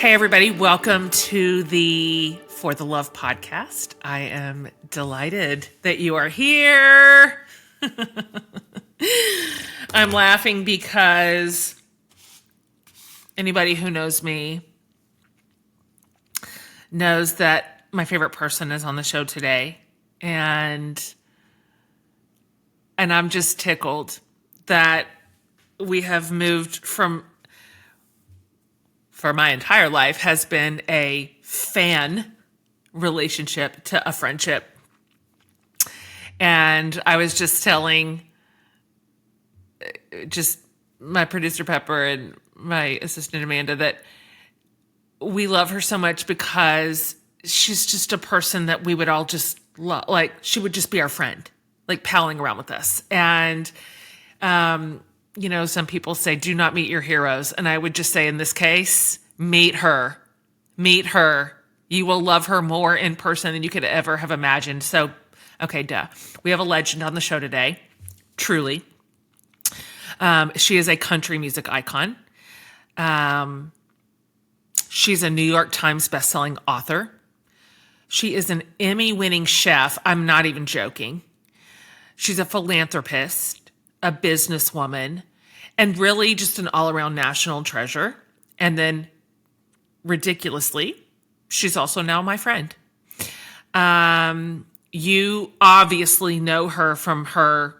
Hey, everybody. Welcome to the For the Love podcast. I am delighted that you are here. I'm laughing because anybody who knows me knows that my favorite person is on the show today. And I'm just tickled that we have moved from, for my entire life, has been a fan relationship to a friendship. And I was just telling my producer Pepper and my assistant Amanda that we love her so much because she's just a person that we would all just love. Like, she would just be our friend, like palling around with us. And, some people say, do not meet your heroes. And I would just say, in this case, meet her. Meet her. You will love her more in person than you could ever have imagined. So, okay, duh. We have a legend on the show today, truly. She is a country music icon. She's a New York Times bestselling author. She is an Emmy-winning chef. I'm not even joking. She's a philanthropist, a businesswoman, and really just an all-around national treasure. And then, ridiculously, she's also now my friend. You obviously know her from her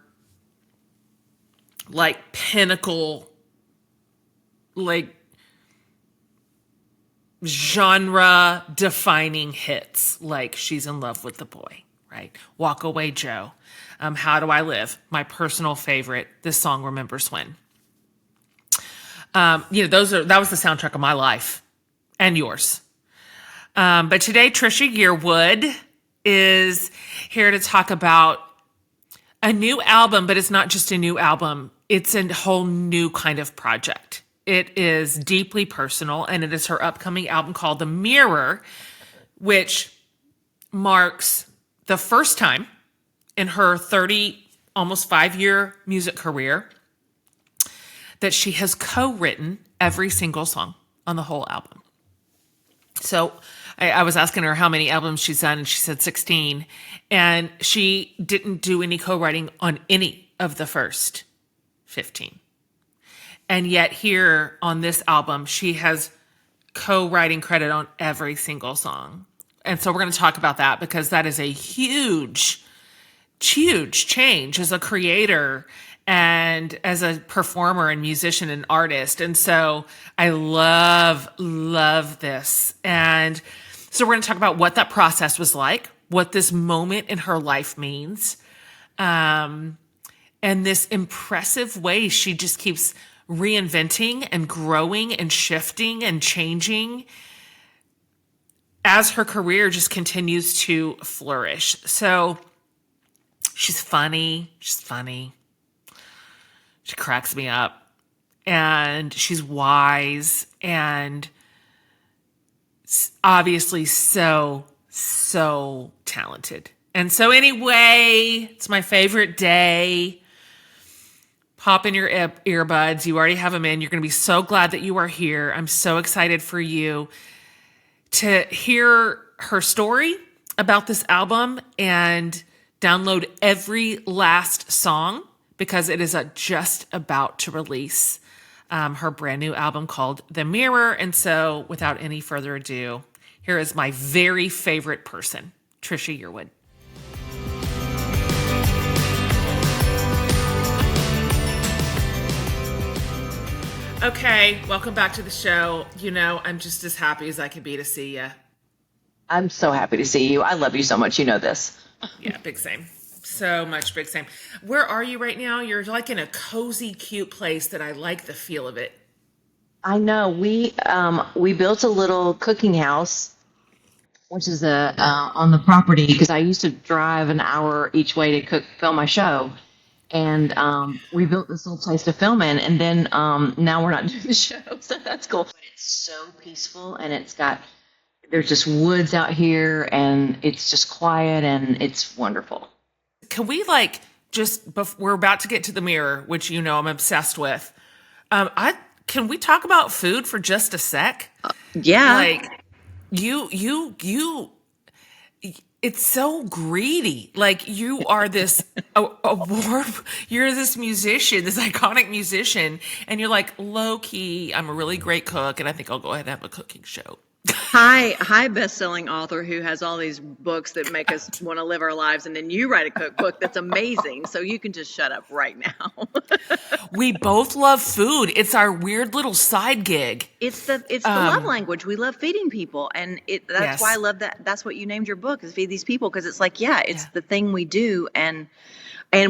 pinnacle, genre defining hits, like She's in Love with the Boy, right? Walk Away Joe. How Do I Live? My personal favorite, This Song Remembers When. That was the soundtrack of my life and yours. But today, Trisha Yearwood is here to talk about a new album, but it's not just a new album. It's a whole new kind of project. It is deeply personal, and it is her upcoming album called The Mirror, which marks the first time in her 30, almost 5-year music career that she has co-written every single song on the whole album. So I was asking her how many albums she's done, and she said 16. And she didn't do any co-writing on any of the first 15. And yet here on this album, she has co-writing credit on every single song. And so we're going to talk about that because that is a huge, huge change as a creator and as a performer and musician and artist. And so I love this. And so we're going to talk about what that process was like, what this moment in her life means, and this impressive way she just keeps reinventing and growing and shifting and changing as her career just continues to flourish. So she's funny. She cracks me up, and she's wise and obviously so talented. And so anyway, it's my favorite day. Pop in your earbuds. You already have them in. You're going to be so glad that you are here. I'm so excited for you to hear her story about this album and download every last song because it is just about to release her brand new album called The Mirror. And so without any further ado, here is my very favorite person, Trisha Yearwood. Okay, welcome back to the show. I'm just as happy as I could be to see you. I'm so happy to see you. I love you so much. You know this. Yeah, big same. So much big same. Where are you right now? You're like in a cozy, cute place that I like the feel of it. I know. We built a little cooking house, which is on the property because I used to drive an hour each way to film my show. And we built this little place to film in, and then now we're not doing the show, so that's cool. But it's so peaceful, and there's just woods out here, and it's just quiet, and it's wonderful. Can we we're about to get to The Mirror, which I'm obsessed with. can we talk about food for just a sec? Yeah. Like you it's so greedy. Like you are this award, you're this musician, this iconic musician, and you're like, low key, I'm a really great cook, and I think I'll go ahead and have a cooking show. Hi, best-selling author who has all these books that make us want to live our lives, and then you write a cookbook that's amazing. So you can just shut up right now. We both love food. It's our weird little side gig. It's the love language. We love feeding people, and that's Yes. why I love that. That's what you named your book, is Feed These People, because it's like, it's the thing we do, and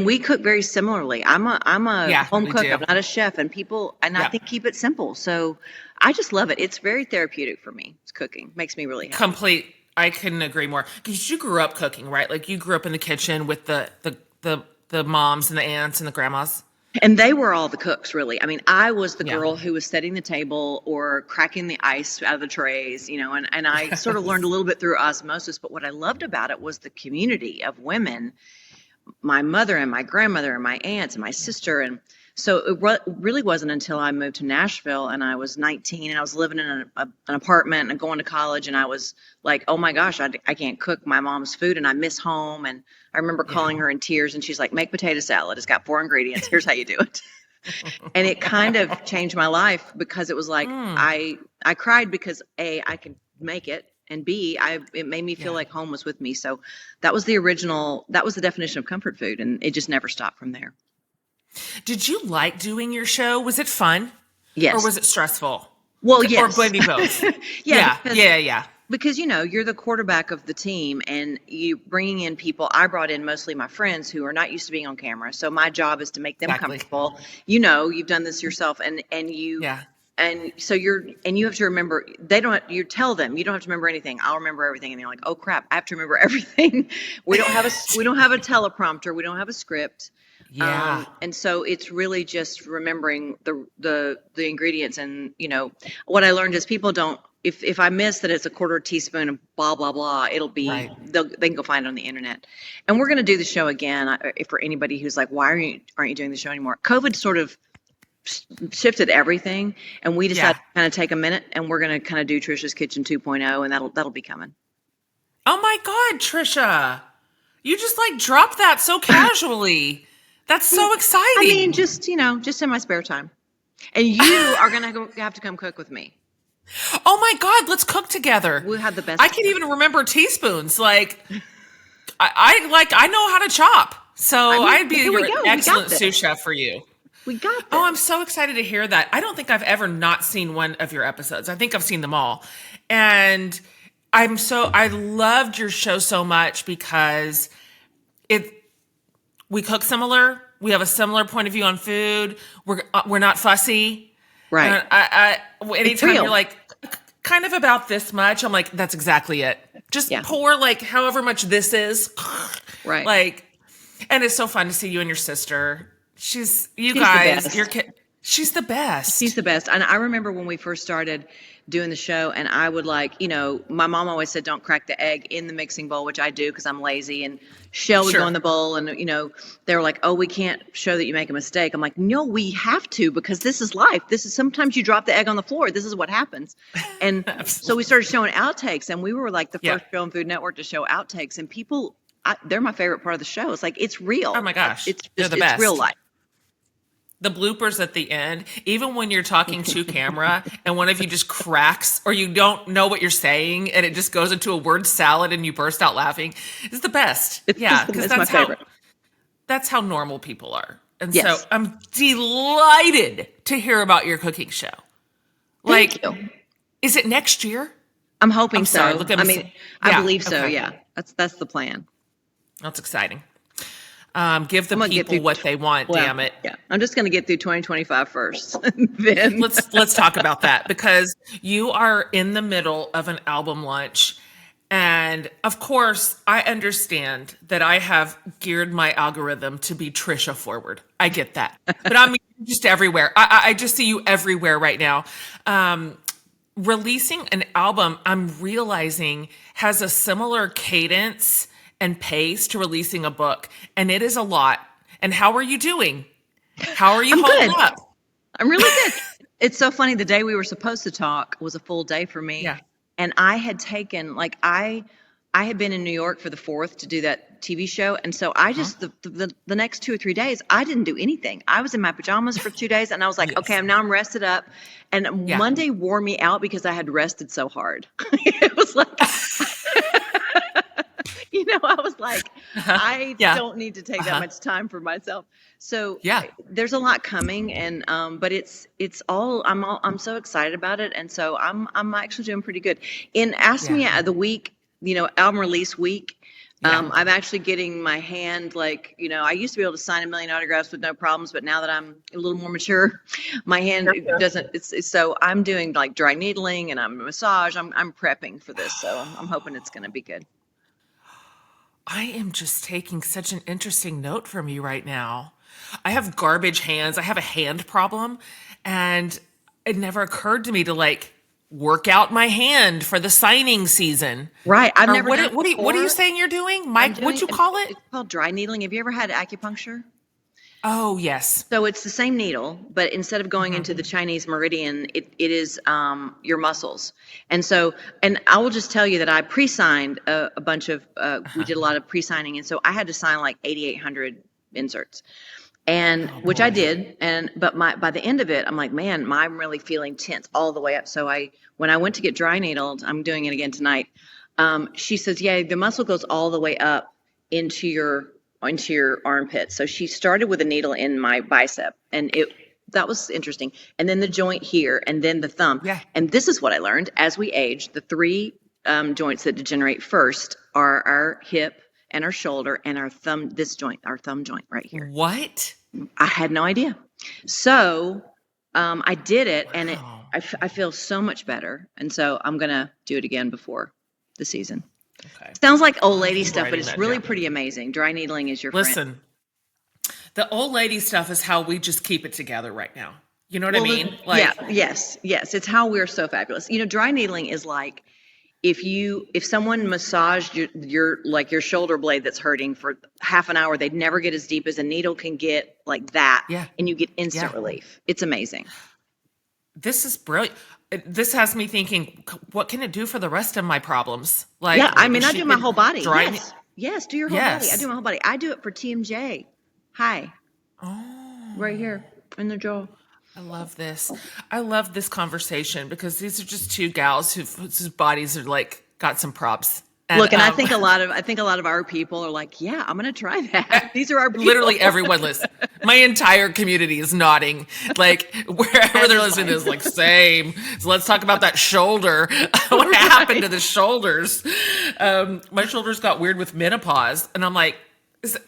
we cook very similarly. I'm a home we cook. do. I'm not a chef, and I think keep it simple. So I just love it. It's very therapeutic for me. It's cooking makes me really happy. I couldn't agree more. Because you grew up cooking, right? Like you grew up in the kitchen with the moms and the aunts and the grandmas. And they were all the cooks, really. I mean, I was the girl who was setting the table or cracking the ice out of the trays, and I sort of learned a little bit through osmosis. But what I loved about it was the community of women, my mother and my grandmother and my aunts and my sister. And so it really wasn't until I moved to Nashville and I was 19 and I was living in an apartment and going to college, and I was like, oh my gosh, I can't cook my mom's food and I miss home. And I remember calling her in tears, and she's like, make potato salad. It's got 4 ingredients. Here's how you do it. And it kind of changed my life, because it was like, I cried because A, I could make it, and B, it made me feel like home was with me. So that was the definition of comfort food, and it just never stopped from there. Did you like doing your show? Was it fun? Yes. Or was it stressful? Well, yes. Or maybe both. Yeah. Because, Because, you're the quarterback of the team, and you bringing in people. I brought in mostly my friends who are not used to being on camera. So my job is to make them comfortable. You've done this yourself, and you, and so you have to remember, you tell them, you don't have to remember anything. I'll remember everything. And they're like, oh crap, I have to remember everything. We don't have a teleprompter. We don't have a script. Yeah. And so it's really just remembering the ingredients. And, what I learned is people don't, if I miss that it's a quarter teaspoon of blah, blah, blah, it'll be, they can go find it on the internet. And we're going to do the show again. For anybody who's like, why aren't you doing the show anymore? COVID sort of shifted everything. And we decided to kind of take a minute, and we're going to kind of do Trisha's Kitchen 2.0, and that'll be coming. Oh my God, Trisha, you just dropped that so casually. That's so exciting. I mean, just in my spare time. And you are going to have to come cook with me. Oh my God, let's cook together. We'll have the best. I can't even remember teaspoons. I know how to chop. So I'd be an excellent sous chef for you. We got this. Oh, I'm so excited to hear that. I don't think I've ever not seen one of your episodes. I think I've seen them all. And I loved your show so much because we cook similar. We have a similar point of view on food. We're not fussy. Right. Anytime you're like, kind of about this much, I'm like, that's exactly it. Just pour however much this is. Right. And it's so fun to see you and your sister. She's the best. She's the best. She's the best. And I remember when we first started doing the show, and I would my mom always said, don't crack the egg in the mixing bowl, which I do because I'm lazy, and shell would go in the bowl, and they were like, oh, we can't show that you make a mistake. I'm like, no, we have to, because this is life. This is, sometimes you drop the egg on the floor. This is what happens. And so we started showing outtakes, and we were like the first show on Food Network to show outtakes, and people, they're my favorite part of the show. It's like, it's real. Oh my gosh. They're the best. It's real life. The bloopers at the end, even when you're talking to camera and one of you just cracks or you don't know what you're saying and it just goes into a word salad and you burst out laughing, is the best. Because that's how normal people are. And so I'm delighted to hear about your cooking show. Thank you. Is it next year? I'm hoping so. Sorry, I believe so. Okay. Yeah, that's the plan. That's exciting. Give the people what they want, damn it. Yeah. I'm just going to get through 2025 first. Then let's talk about that, because you are in the middle of an album launch. And of course, I understand that I have geared my algorithm to be Trisha forward. I get that. But I'm just everywhere. I just see you everywhere right now. Releasing an album, I'm realizing, has a similar cadence and pace to releasing a book. And it is a lot. And how are you doing? How are you holding up? I'm really good. It's so funny. The day we were supposed to talk was a full day for me. Yeah. And I had taken, like, I had been in New York for the 4th to do that TV show. And so I just, the next 2 or 3 days, I didn't do anything. I was in my pajamas for 2 days and I was like, okay, I'm rested up. And Monday wore me out because I had rested so hard. It was like, I was like, I don't need to take that much time for myself. So there's a lot coming, and but it's all I'm so excited about it, and so I'm actually doing pretty good. In Ask Me the week, album release week, I'm actually getting my hand, like, I used to be able to sign 1 million autographs with no problems, but now that I'm a little more mature, my hand doesn't. So I'm doing like dry needling and I'm massage. I'm prepping for this, so I'm hoping it's going to be good. I am just taking such an interesting note from you right now. I have garbage hands. I have a hand problem, and it never occurred to me to like work out my hand for the signing season. Right. I've never done it what are you saying you're doing? Mike, what'd you call it? It's called dry needling. Have you ever had acupuncture? Oh, yes. So it's the same needle, but instead of going into the Chinese meridian, it is your muscles. And so, and I will just tell you that I pre-signed a bunch of, we did a lot of pre-signing. And so I had to sign like 8,800 inserts, and which I did. But by the end of it, I'm like, man, I'm really feeling tense all the way up. So when I went to get dry needled, I'm doing it again tonight. She says, yeah, the muscle goes all the way up into your armpit. So she started with a needle in my bicep, and that was interesting. And then the joint here, and then the thumb. Yeah. And this is what I learned as we age. The 3 joints that degenerate first are our hip and our shoulder and our thumb joint right here. What? I had no idea. So I did it, and I feel so much better. And so I'm going to do it again before the season. Okay. Sounds like old lady stuff, but it's really pretty amazing. Dry needling is your friend. Listen, the old lady stuff is how we just keep it together right now. You know what I mean? Yes. It's how we're so fabulous. Dry needling is like if someone massaged your shoulder blade that's hurting for half an hour, they'd never get as deep as a needle can get, like that. Yeah. And you get instant relief. It's amazing. This is brilliant. This has me thinking, what can it do for the rest of my problems? Like, I do my whole body. Yes, do your whole body. I do my whole body. I do it for TMJ. Hi. Oh. Right here in the jaw. I love this. I love this conversation because these are just 2 gals whose bodies are like got some props. And, look, and I think a lot of our people are like, yeah, I'm going to try that. These are our people. Literally everyone listening. My entire community is nodding, like wherever they're listening to this, like same. So let's talk about that shoulder. What happened to the shoulders? My shoulders got weird with menopause, and I'm like,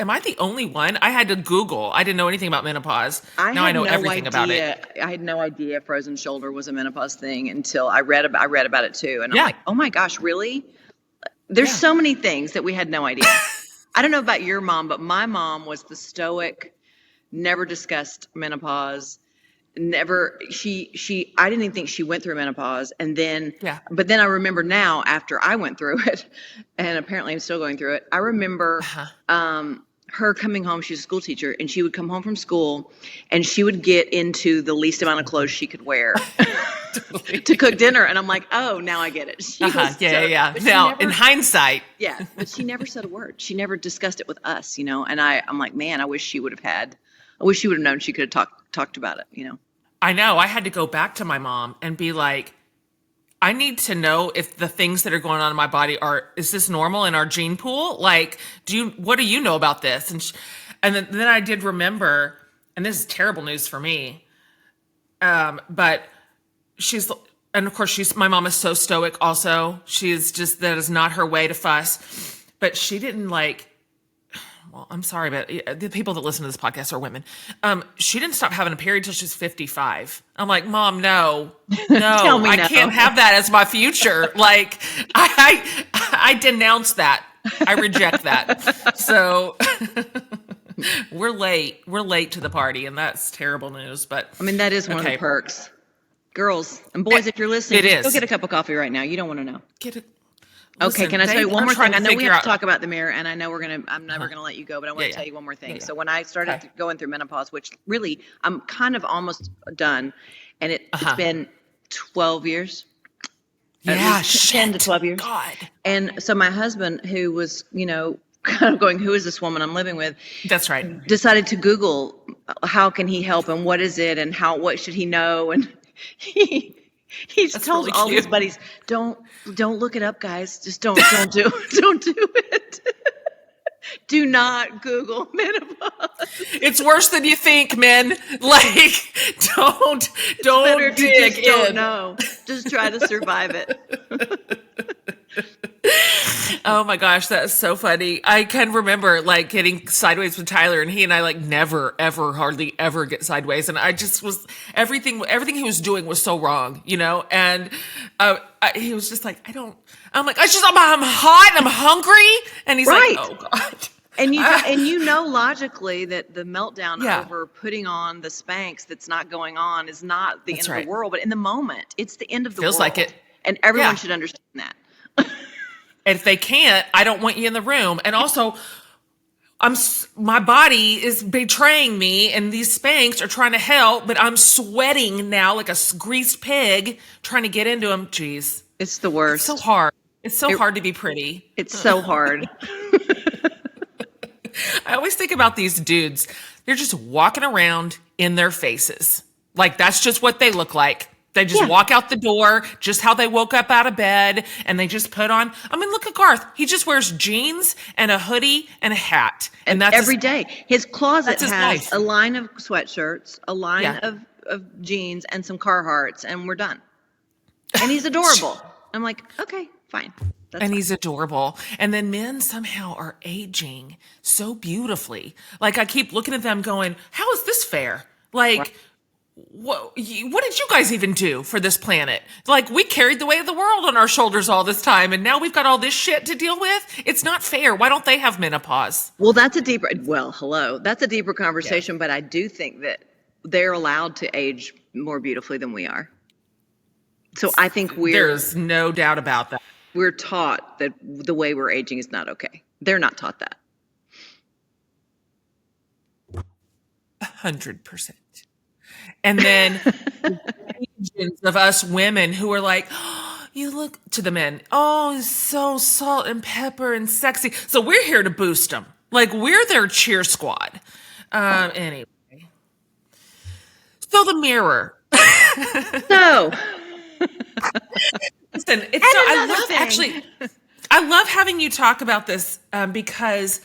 am I the only one? I had to Google. I didn't know anything about menopause. Now I know everything about it. I had no idea frozen shoulder was a menopause thing until I read about it too, and I'm like, oh my gosh, really? There's so many things that we had no idea. I don't know about your mom, but my mom was the stoic, never discussed menopause. Never, I didn't even think she went through menopause. And then, but then I remember now after I went through it, and apparently I'm still going through it. I remember, her coming home. She's a school teacher, and she would come home from school and she would get into the least amount of clothes she could wear to cook dinner. And I'm like, oh, now I get it. Now, in hindsight. Yeah. But she never said a word. She never discussed it with us, And I'm like, man, I wish she would have known she could have talked about it, I know. I had to go back to my mom and be like, I need to know if the things that are going on in my body is this normal in our gene pool? Like, what do you know about this? And then I did remember, and this is terrible news for me. But and of course my mom is so stoic also. That is not her way to fuss, but she didn't well, I'm sorry, but the people that listen to this podcast are women. She didn't stop having a period till she was 55. I'm like, Mom, no, I can't have that as my future. Like, I denounce that. I reject that. So we're late. We're late to the party, and that's terrible news. But I mean, that is one of the perks. Girls and boys, if you're listening, go get a cup of coffee right now. You don't want to know. Okay, listen, can I tell they you one are more trying thing? I to know we figure have to out. talk about the mirror, and I know I'm never going to let you go, but I want to Yeah, tell you one more thing. yeah. So when I started Okay. going through menopause, which really I'm kind of almost done, and it's been 12 years, at Yeah, least 10 to shit. 12 years. God. And so my husband, who was, kind of going, who is this woman I'm living with, That's right. decided to Google how can he help and what is it and what should he know, and he he That's tells really all his cute. buddies, don't look it up, guys, just don't do don't do it. Do not Google menopause. It's worse than you think, men. Like, don't Better if you dig just don't in. know. Just try to survive it. Oh my gosh, that's so funny. I can remember like getting sideways with Tyler, and he and I like never, ever, hardly ever get sideways. And I just was everything he was doing was so wrong, you know. And he was just like, I'm like, I'm hot and I'm hungry, and he's Right. like, oh god. And you know logically that the meltdown Yeah. over putting on the Spanx that's not going on is not the That's end right. of the world, but in the moment, it's the end of the Feels world. like it. And everyone Yeah. should understand that. And if they can't, I don't want you in the room. And also, my body is betraying me, and these Spanx are trying to help, but I'm sweating now like a greased pig trying to get into them. Jeez, It's the worst. it's so hard. It's so hard to be pretty. It's so hard. I always think about these dudes. They're just walking around in their faces. Like that's just what they look like. They just walk out the door, just how they woke up out of bed, and they just put on. I mean, look at Garth. He just wears jeans and a hoodie and a hat. And that's every day. His closet that's his has life. a line of sweatshirts, a line Yeah. of jeans, and some Carhartts, and we're done. And he's adorable. I'm like, okay, fine. That's And fine. he's adorable. And then men somehow are aging so beautifully. Like I keep looking at them going, how is this fair? Like, what did you guys even do for this planet? Like we carried the weight of the world on our shoulders all this time, and now we've got all this shit to deal with. It's not fair. Why don't they have menopause? Well, that's a deeper conversation, but I do think that they're allowed to age more beautifully than we are. So I think There's no doubt about that. we're taught that the way we're aging is not okay. They're not taught that. 100%. And then legions of us women who are like, oh, you look to the men, oh, he's so salt and pepper and sexy. So we're here to boost them. Like we're their cheer squad. Anyway. So the mirror. So Listen, I love having you talk about this because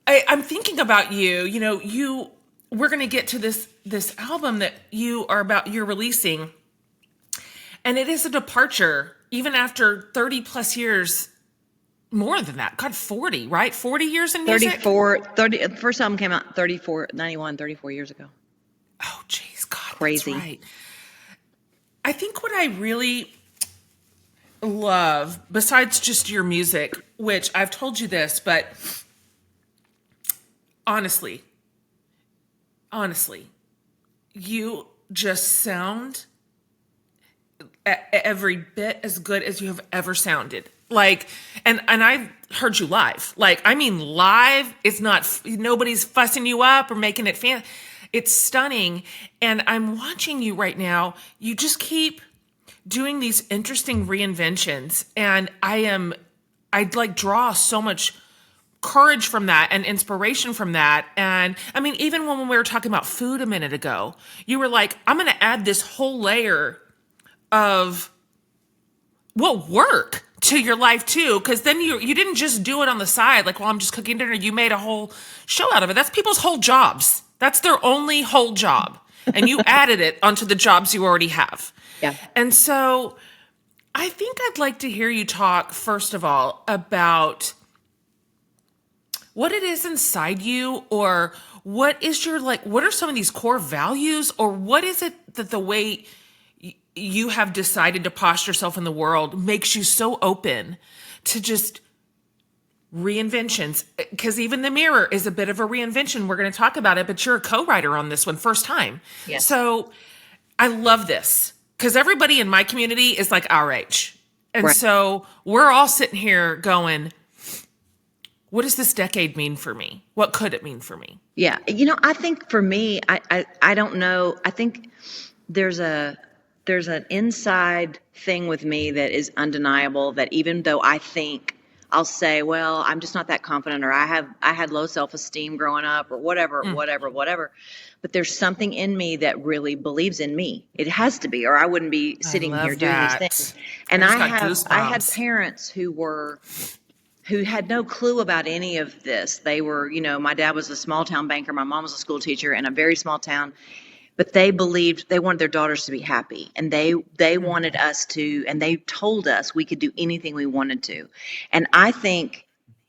I'm thinking about you. You know, we're going to get to this album that you're releasing, and it is a departure even after 30 plus years. More than that, God, 40, right? 40 years in music. 30. The first album came out 34 years ago. Oh, geez, God, Crazy. That's right. I think what I really love, besides just your music, which I've told you this, but honestly, you just sound every bit as good as you have ever sounded. Like, and I've heard you live. Like, I mean, live, it's not, nobody's fussing you up or making it fan. It's stunning. And I'm watching you right now. You just keep doing these interesting reinventions. And I'd like draw so much courage from that and inspiration from that. And I mean, even when we were talking about food a minute ago, you were like, I'm going to add this whole layer of work to your life too. Cause then you didn't just do it on the side. Like, well, I'm just cooking dinner. You made a whole show out of it. That's people's whole jobs. That's their only whole job. And you added it onto the jobs you already have. Yeah. And so I think I'd like to hear you talk, first of all, about what it is inside you, or what are some of these core values, or what is it that the way you have decided to posture yourself in the world makes you so open to just reinventions? Because even the mirror is a bit of a reinvention. We're going to talk about it, but you're a co-writer on this one, first time. Yes. So I love this because everybody in my community is like our age. And Right. so we're all sitting here going, what does this decade mean for me? What could it mean for me? Yeah. I think for me, I don't know. I think there's a there's an inside thing with me that is undeniable, that even though I think I'll say, well, I'm just not that confident, or I had low self-esteem growing up, or whatever. But there's something in me that really believes in me. It has to be, or I wouldn't be I sitting here love doing these things. that. I And just got I had goosebumps. parents who had no clue about any of this. They were, my dad was a small town banker, my mom was a school teacher in a very small town, but they believed they wanted their daughters to be happy, and they wanted us to, and they told us we could do anything we wanted to. And I think,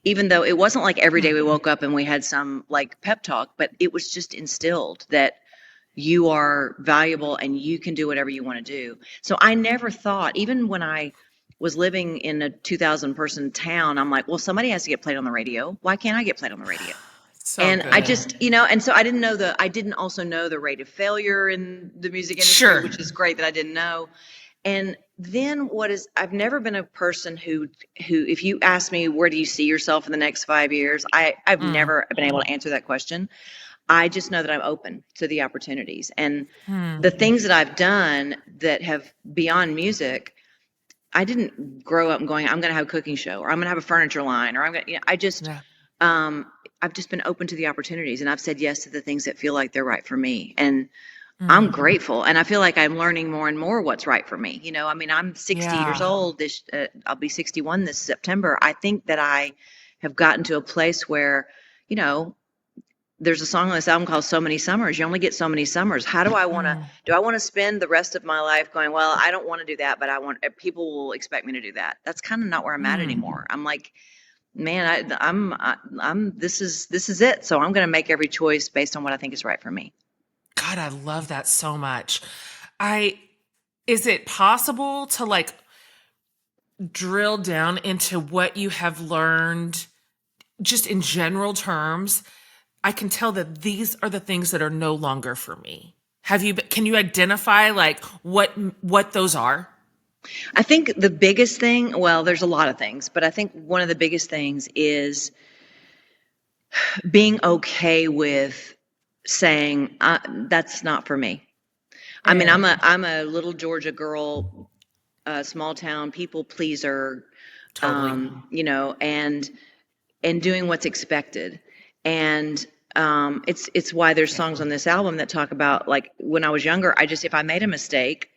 even though it wasn't like every day we woke up and we had some like pep talk, but it was just instilled that you are valuable and you can do whatever you want to do. So I never thought, even when I was living in a 2,000 person town, I'm like, well, somebody has to get played on the radio. Why can't I get played on the radio? So And I good. just, and so I didn't also know the rate of failure in the music industry, Sure. which is great that I didn't know. And then I've never been a person who, if you ask me, where do you see yourself in the next 5 years? I've never been able to answer that question. I just know that I'm open to the opportunities, and the things that I've done that have beyond music. I didn't grow up going, I'm going to have a cooking show, or I'm going to have a furniture line, or I'm going to, Yeah. I've just been open to the opportunities, and I've said yes to the things that feel like they're right for me. And I'm Mm. grateful. And I feel like I'm learning more and more what's right for me. I mean, I'm 60 years Yeah. old. I'll be 61 this September. I think that I have gotten to a place where, you know, there's a song on this album called So Many Summers. You only get so many summers. How do I want to, do I want to spend the rest of my life going, well, I don't want to do that, but people will expect me to do that. That's kind of not where I'm at anymore. I'm like, man, this is it. So I'm going to make every choice based on what I think is right for me. God, I love that so much. Is it possible to like drill down into what you have learned just in general terms? I can tell that these are the things that are no longer for me. Can you identify like what those are? I think the biggest thing, well, there's a lot of things, but I think one of the biggest things is being okay with saying, that's not for me. I mean, I'm a little Georgia girl, small town people pleaser, Totally. and doing what's expected. And it's why there's songs on this album that talk about, like, when I was younger, if I made a mistake,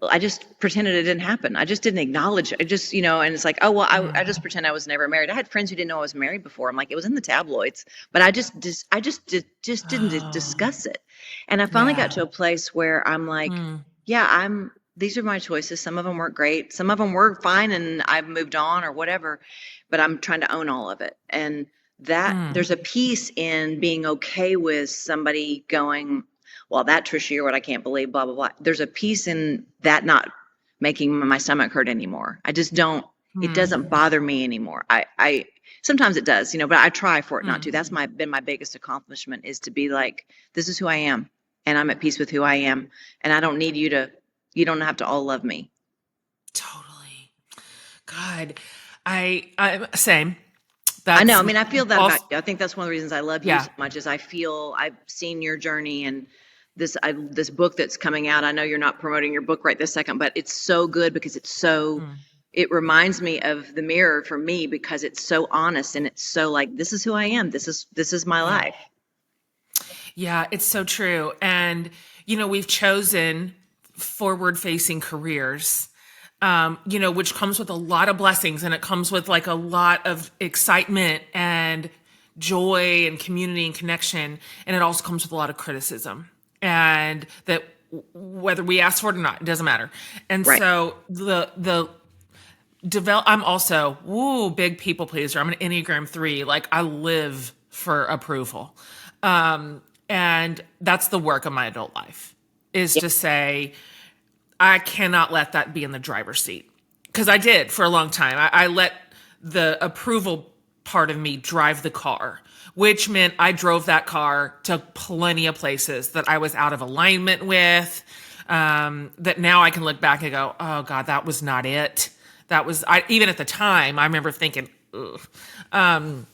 I just pretended it didn't happen. I just didn't acknowledge it. And it's like, oh, well, I just pretend I was never married. I had friends who didn't know I was married before. I'm like, it was in the tabloids, but I just didn't discuss it. And I finally got to a place where I'm like, yeah, these are my choices. Some of them weren't great. Some of them were fine, and I've moved on or whatever, but I'm trying to own all of it. And that there's a piece in being okay with somebody going, well, that Trisha Yearwood, I can't believe, blah, blah, blah. There's a piece in that not making my stomach hurt anymore. I just don't, it doesn't bother me anymore. I sometimes it does, but I try for it not to. That's been my biggest accomplishment, is to be like, this is who I am, and I'm at peace with who I am. And I don't need you don't have to all love me. Totally. God, I same. I know. I mean, I feel that also, about you. I think that's one of the reasons I love you so much, is I feel I've seen your journey, and this book that's coming out. I know you're not promoting your book right this second, but it's so good because it's so, it reminds me of the Mirror for me, because it's so honest, and it's so like, this is who I am. This is my life. Yeah, it's so true. And, we've chosen forward-facing careers, which comes with a lot of blessings, and it comes with like a lot of excitement and joy and community and connection. And it also comes with a lot of criticism, and that whether we ask for it or not, it doesn't matter. And Right. so I'm also, big people pleaser. I'm an Enneagram 3. Like, I live for approval. And that's the work of my adult life, is to say, I cannot let that be in the driver's seat. Because I did for a long time. I let the approval part of me drive the car, which meant I drove that car to plenty of places that I was out of alignment with, that now I can look back and go, oh God, that was not it. That was, even at the time, I remember thinking, ugh. And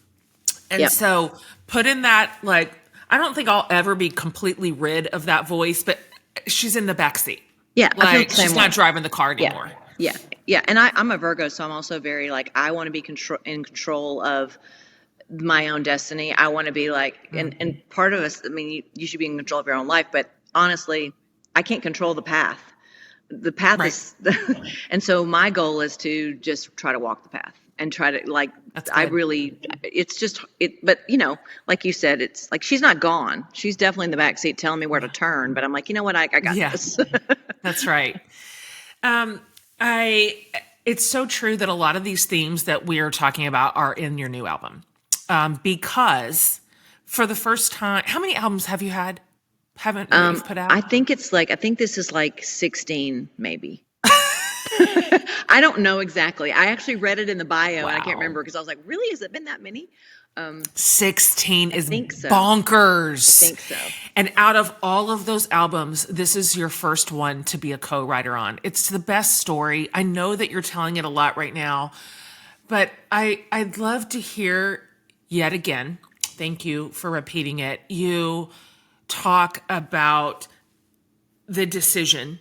Yep. so put in that, like, I don't think I'll ever be completely rid of that voice, but she's in the backseat. Yeah, I feel Like, the same she's way. not driving the car Yeah, anymore. yeah, yeah. And I'm a Virgo, so I'm also very like I want to be in control of my own destiny. I want to be like, and part of us. I mean, you should be in control of your own life, but honestly, I can't control the path. The path Right. is, and so my goal is to just try to walk the path and try to like. That's I good. really, it's just it. But you know, like you said, it's like she's not gone. She's definitely in the back seat telling me where to turn. But I'm like, you know what? I got Yeah, this. that's right. Um, it's so true that a lot of these themes that we are talking about are in your new album. Because for the first time, how many albums have you had? Haven't you've put out? I think I think this is like 16, maybe. I don't know exactly. I actually read it in the bio and I can't Wow. remember because I was like, really? Has it been that many? 16 is think so. bonkers. I think so. And out of all of those albums, this is your first one to be a co-writer on. It's the best story. I know that you're telling it a lot right now, but I'd love to hear yet again. Thank you for repeating it. You talk about the decision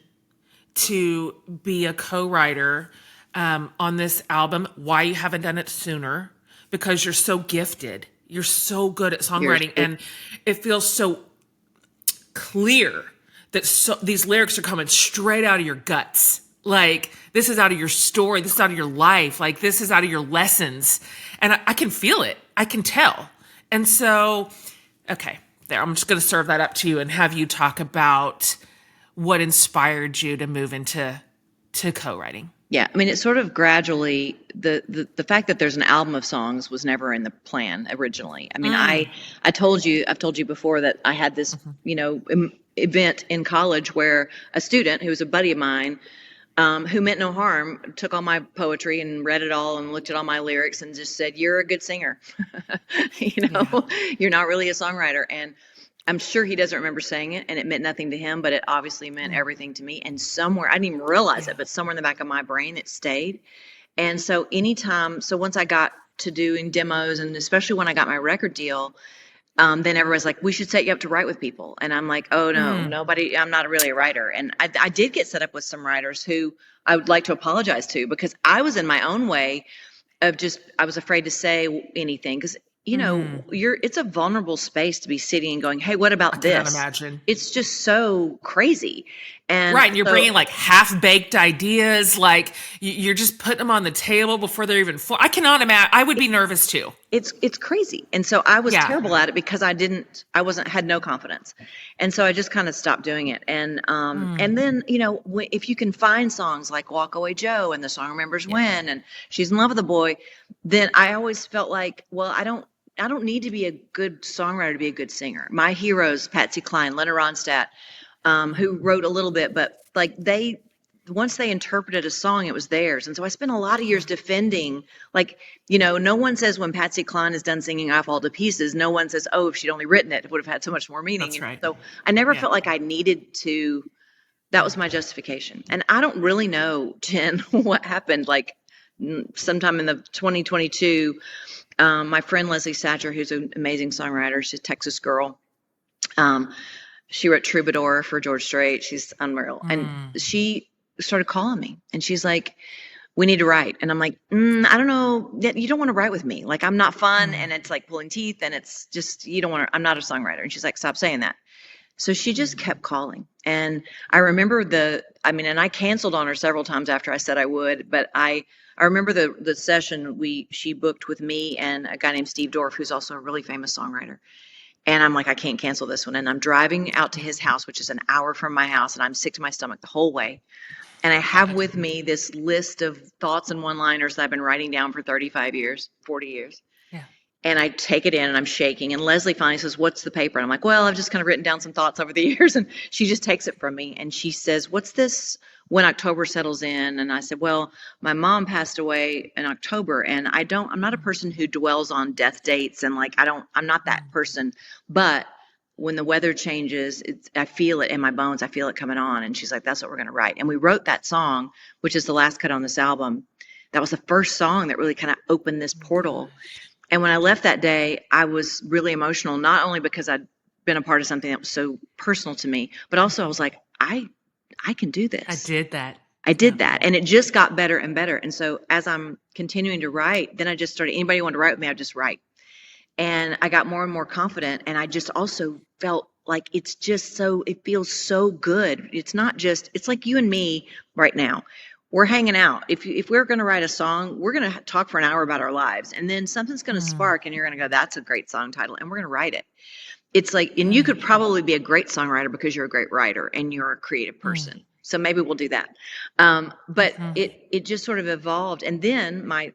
to be a co-writer on this album, why you haven't done it sooner, because you're so gifted. You're so good at songwriting, and it feels so clear that these lyrics are coming straight out of your guts. Like, this is out of your story. This is out of your life. Like, this is out of your lessons. And I can feel it. I can tell. And so, okay, there. I'm just going to serve that up to you and have you talk about what inspired you to move into co-writing. Yeah, I mean, it's sort of gradually the fact that there's an album of songs was never in the plan originally. I mean, I've told you before that I had this event in college where a student who was a buddy of mine, who meant no harm, took all my poetry and read it all and looked at all my lyrics and just said, "You're a good singer, You're not really a songwriter." And I'm sure he doesn't remember saying it, and it meant nothing to him, but it obviously meant everything to me. And somewhere, I didn't even realize it, but somewhere in the back of my brain, it stayed. And so once I got to doing demos, and especially when I got my record deal, then everyone's like, "We should set you up to write with people." And I'm like, "Oh no, nobody, I'm not really a writer." And I did get set up with some writers who I would like to apologize to, because I was in my own way of I was afraid to say anything, because it's a vulnerable space to be sitting and going, "Hey, what about this?" I can't imagine. It's just so crazy. And right, and you're bringing like half-baked ideas, like you're just putting them on the table before they're even I cannot imagine. I would be nervous too. It's crazy. And so I was terrible at it because I had no confidence. And so I just kind of stopped doing it. And then, if you can find songs like Walk Away Joe and The Song Remembers When and She's in Love with a Boy, then I always felt like, well, I don't need to be a good songwriter to be a good singer. My heroes, Patsy Cline, Leonard Ronstadt, who wrote a little bit, but like once they interpreted a song, it was theirs. And so I spent a lot of years defending, like, no one says when Patsy Cline is done singing I Fall to Pieces, no one says, "Oh, if she'd only written it, it would have had so much more meaning." That's right. So I never felt like I needed to, that was my justification. And I don't really know, Jen, what happened. Like sometime in the 2022, my friend Leslie Satcher, who's an amazing songwriter, she's a Texas girl. She wrote Troubadour for George Strait. She's unreal. And she started calling me and she's like, "We need to write." And I'm like, "I don't know, you don't want to write with me. Like, I'm not fun. And it's like pulling teeth, and it's just, you don't want to, I'm not a songwriter." And she's like, "Stop saying that." So she just kept calling. And I remember and I canceled on her several times after I said I would, but I remember the session she booked with me and a guy named Steve Dorff, who's also a really famous songwriter. And I'm like, I can't cancel this one. And I'm driving out to his house, which is an hour from my house, and I'm sick to my stomach the whole way. And I have with me this list of thoughts and one-liners that I've been writing down for 35 years, 40 years. Yeah. And I take it in and I'm shaking. And Leslie finally says, "What's the paper?" And I'm like, "Well, I've just kind of written down some thoughts over the years." And she just takes it from me and she says, "What's this, When October Settles In?" And I said, "Well, my mom passed away in October, and I'm not a person who dwells on death dates, and like, I'm not that person. But when the weather changes, I feel it in my bones. I feel it coming on." And she's like, "That's what we're going to write." And we wrote that song, which is the last cut on this album. that was the first song that really kind of opened this portal. And when I left that day, I was really emotional, not only because I'd been a part of something that was so personal to me, but also I was like, I can do this. I did that. I did that. And it just got better and better. And so as I'm continuing to write, then I just started, anybody want to write with me, I just write. And I got more and more confident. And I just also felt like it's just so, it feels so good. It's not just, it's like you and me right now. We're hanging out. If we're going to write a song, we're going to talk for an hour about our lives. And then something's going to spark and you're going to go, that's a great song title. And we're going to write it. It's like, and you could probably be a great songwriter because you're a great writer and you're a creative person. So maybe we'll do that. But it just sort of evolved. And then my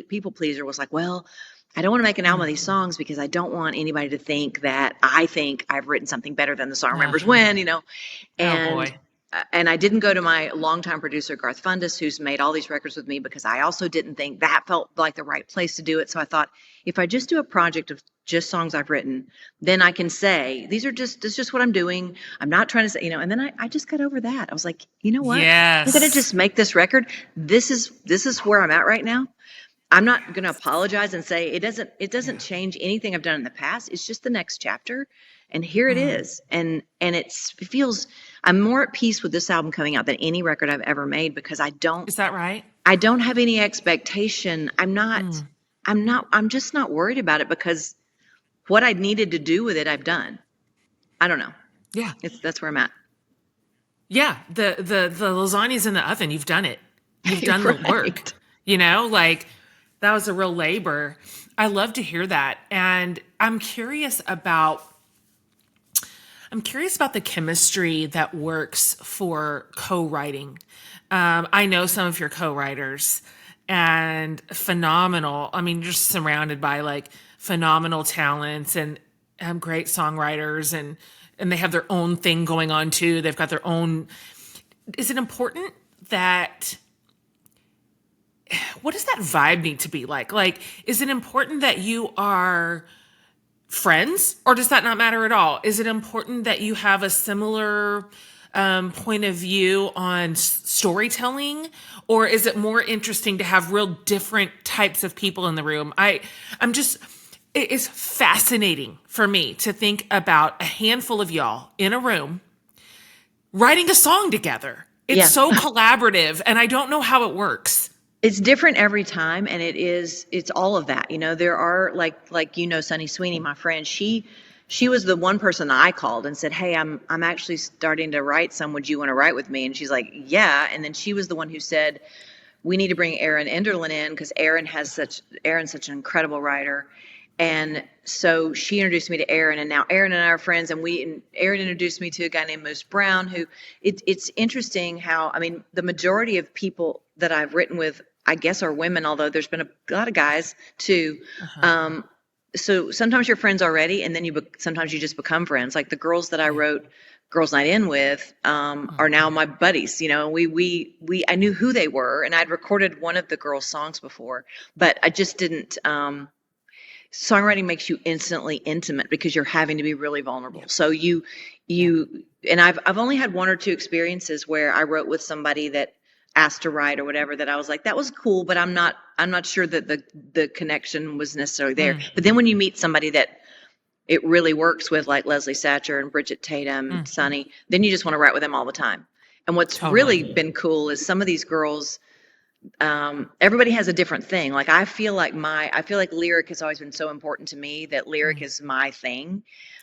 people pleaser was like, well, I don't want to make an album of these songs because I don't want anybody to think that I think I've written something better than the song Remembers When, you know. And and I didn't go to my longtime producer, Garth Fundus, who's made all these records with me, because I also didn't think that felt like the right place to do it. So I thought, if I just do a project of just songs I've written, then I can say, this is just what I'm doing. I'm not trying to say, you know, and then I just got over that. I was like, you know what? Yes. I'm going to just make this record. This is where I'm at right now. I'm not going to apologize and say it doesn't change anything I've done in the past. It's just the next chapter. And here it is. And it feels, I'm more at peace with this album coming out than any record I've ever made, because Is that right? I don't have any expectation. I'm just not worried about it, because what I needed to do with it, I've done. I don't know. Yeah. That's where I'm at. Yeah. The lasagna's in the oven. You've done it. You've done Right. the work, you know, like that was a real labor. I love to hear that. And I'm curious about the chemistry that works for co-writing. I know some of your co-writers, and phenomenal. I mean, you're just surrounded by like phenomenal talents and great songwriters, and they have their own thing going on too. They've got their own. Is it important that? What does that vibe need to be like? Like, is it important that you are friends, or does that not matter at all? Is it important that you have a similar point of view on storytelling, or is it more interesting to have real different types of people in the room? It is fascinating for me to think about a handful of y'all in a room writing a song together. It's so collaborative, and I don't know how it works. It's different every time, and it's all of that. You know, there are like you know, Sunny Sweeney, my friend, she was the one person that I called and said, "Hey, I'm actually starting to write some. Would you want to write with me?" And she's like, "Yeah." And then she was the one who said, "We need to bring Aaron Enderlin in, because Aaron's such an incredible writer." And so she introduced me to Aaron, and now Aaron and I are friends. And Aaron introduced me to a guy named Moose Brown, who it's interesting how, I mean, the majority of people that I've written with, I guess, are women, although there's been a lot of guys too. So sometimes you're friends already, and then sometimes you just become friends. Like the girls that I wrote Girls Night In with are now my buddies. You know, I knew who they were, and I'd recorded one of the girls' songs before, but I just didn't. Songwriting makes you instantly intimate because you're having to be really vulnerable. So and I've only had one or two experiences where I wrote with somebody that asked to write or whatever, that I was like, that was cool, but I'm not sure that the connection was necessarily there. But then when you meet somebody that it really works with, like Leslie Satcher and Bridget Tatum, Sunny, then you just want to write with them all the time. And what's really been cool is some of these girls, everybody has a different thing. Like I feel like lyric has always been so important to me, that lyric is my thing.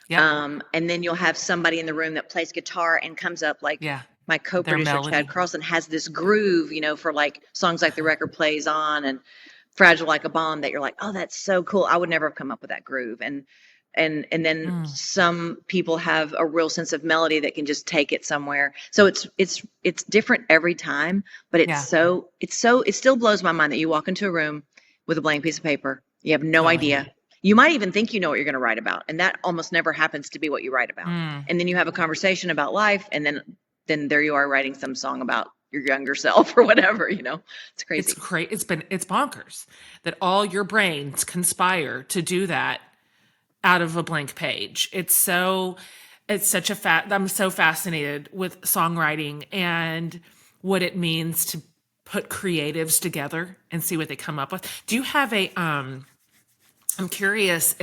And then you'll have somebody in the room that plays guitar and comes up like my co-producer Chad Carlson has this groove, you know, for like songs like The Record Plays On and Fragile Like a Bomb, that you're like, oh, that's so cool. I would never have come up with that groove. And then some people have a real sense of melody that can just take it somewhere. So it's different every time, but it still blows my mind that you walk into a room with a blank piece of paper. You have no idea. You might even think you know what you're going to write about, and that almost never happens to be what you write about. And then you have a conversation about life, and then there you are writing some song about your younger self or whatever, you know. It's crazy. It's bonkers that all your brains conspire to do that out of a blank page. I'm so fascinated with songwriting and what it means to put creatives together and see what they come up with. Do you have I'm curious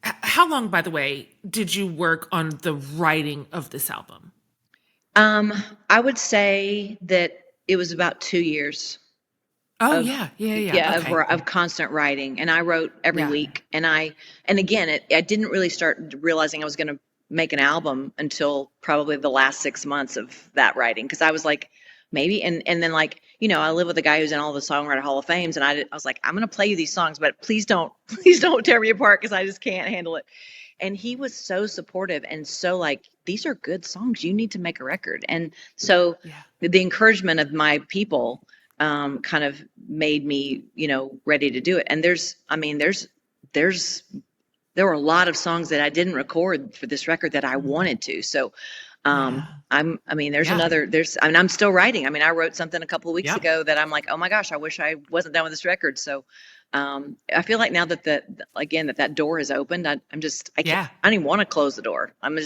how long, by the way, did you work on the writing of this album? I would say that it was about 2 years Oh, of yeah. Okay. of constant writing, and I wrote every Yeah. week. And again, I didn't really start realizing I was going to make an album until probably the last 6 months of that writing, because I was like, maybe. And then, like, I live with a guy who's in all the Songwriter Hall of Fames, and I was like, I'm going to play you these songs, but please don't please don't tear me apart, because I just can't handle it. And he was so supportive and so like, these are good songs, you need to make a record. And so Yeah. the encouragement of my people kind of made me, ready to do it. And there's there were a lot of songs that I didn't record for this record that I wanted to. So Yeah. Yeah. I'm still writing. I wrote something a couple of weeks Yeah. ago that I'm like, oh my gosh, I wish I wasn't done with this record. So I feel like now that that door is opened, I can't, Yeah. I don't even want to close the door. I'm in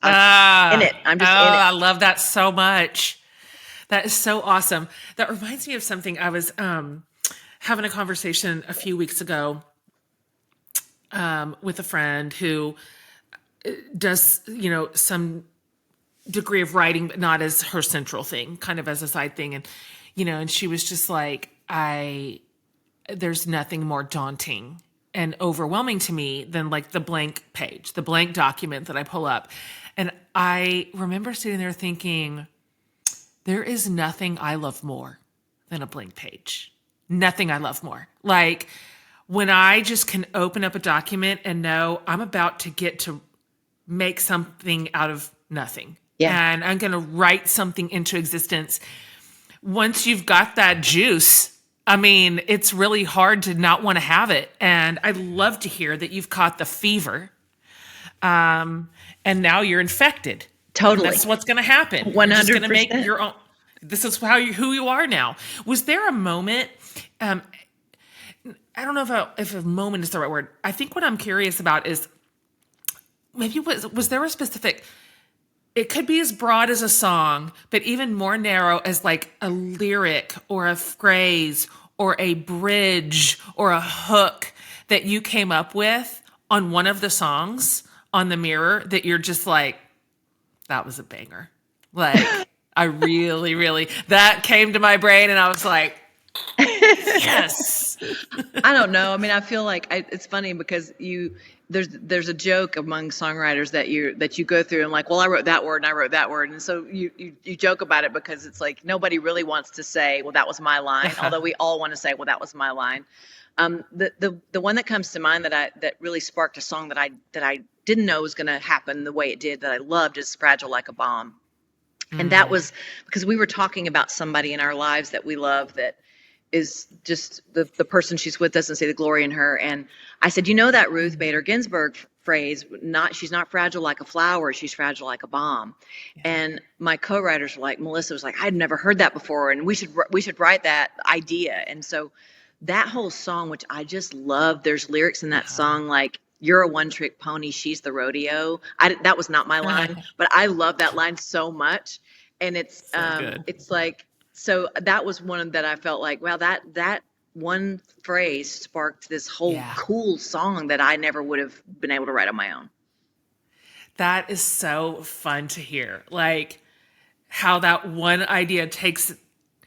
Ah, it. I'm just oh, in it. I love that so much. That is so awesome. That reminds me of something. I was having a conversation a few weeks ago with a friend who does, some degree of writing, but not as her central thing, kind of as a side thing. And she was just like, there's nothing more daunting and overwhelming to me than like the blank page, the blank document that I pull up. And I remember sitting there thinking, there is nothing I love more than a blank page. Nothing I love more. Like when I just can open up a document and know I'm about to get to make something out of nothing. Yeah. And I'm going to write something into existence. Once you've got that juice, it's really hard to not want to have it. And I love to hear that you've caught the fever. And now you're infected. Totally. That's what's going to happen. 100%. You're just going to make your own. This is who you are now. Was there a moment? I don't know if a moment is the right word. I think what I'm curious about is maybe was there a specific? It could be as broad as a song, but even more narrow as like a lyric or a phrase or a bridge or a hook that you came up with on one of the songs on the Mirror that you're just like, that was a banger. Like, I really, really, that came to my brain and I was like, yes. I don't know. I feel like it's funny because there's a joke among songwriters that you go through and like, well, I wrote that word and I wrote that word. And so you joke about it because it's like, nobody really wants to say, well, that was my line. Although we all want to say, well, that was my line. The one that comes to mind that really sparked a song that I didn't know was going to happen the way it did, that I loved, is Fragile Like a Bomb. And that was because we were talking about somebody in our lives that we love that is just the person she's with doesn't see the glory in her. And I said, that Ruth Bader Ginsburg phrase, she's not fragile like a flower, she's fragile like a bomb. Yeah. And my co-writers were like, Melissa was like, I'd never heard that before, and we should write that idea. And so that whole song, which I just love, there's lyrics in that song like, you're a one-trick pony, she's the rodeo. That was not my line, but I love that line so much. And it's it's like, so that was one that I felt like, wow, that one phrase sparked this whole cool song that I never would have been able to write on my own. That is so fun to hear. Like how that one idea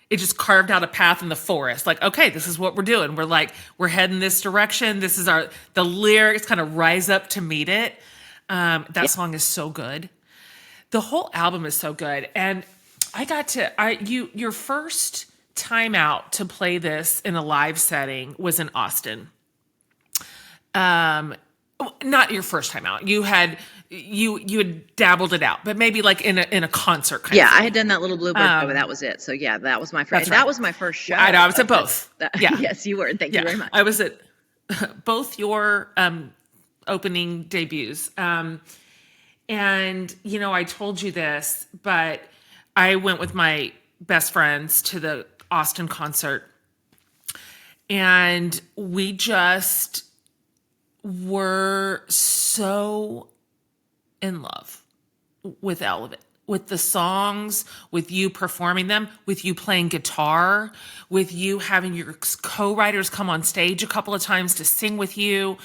it just carved out a path in the forest. Like, okay, this is what we're doing. We're heading this direction. This is the lyrics kind of rise up to meet it. That song is so good. The whole album is so good. And your first time out to play this in a live setting was in Austin. Not your first time out. You had dabbled it out, but maybe like in a concert kind of thing. I had done that little Bluebird show, but that was it. So that was my first. Right. That was my first show. I was at both. Yes, you were. And thank you very much. I was at both your opening debuts. And I told you this, but I went with my best friends to the Austin concert, and we just were so in love with all of it. with the songs, with you performing them, with you playing guitar, with you having your co-writers come on stage a couple of times to sing with you.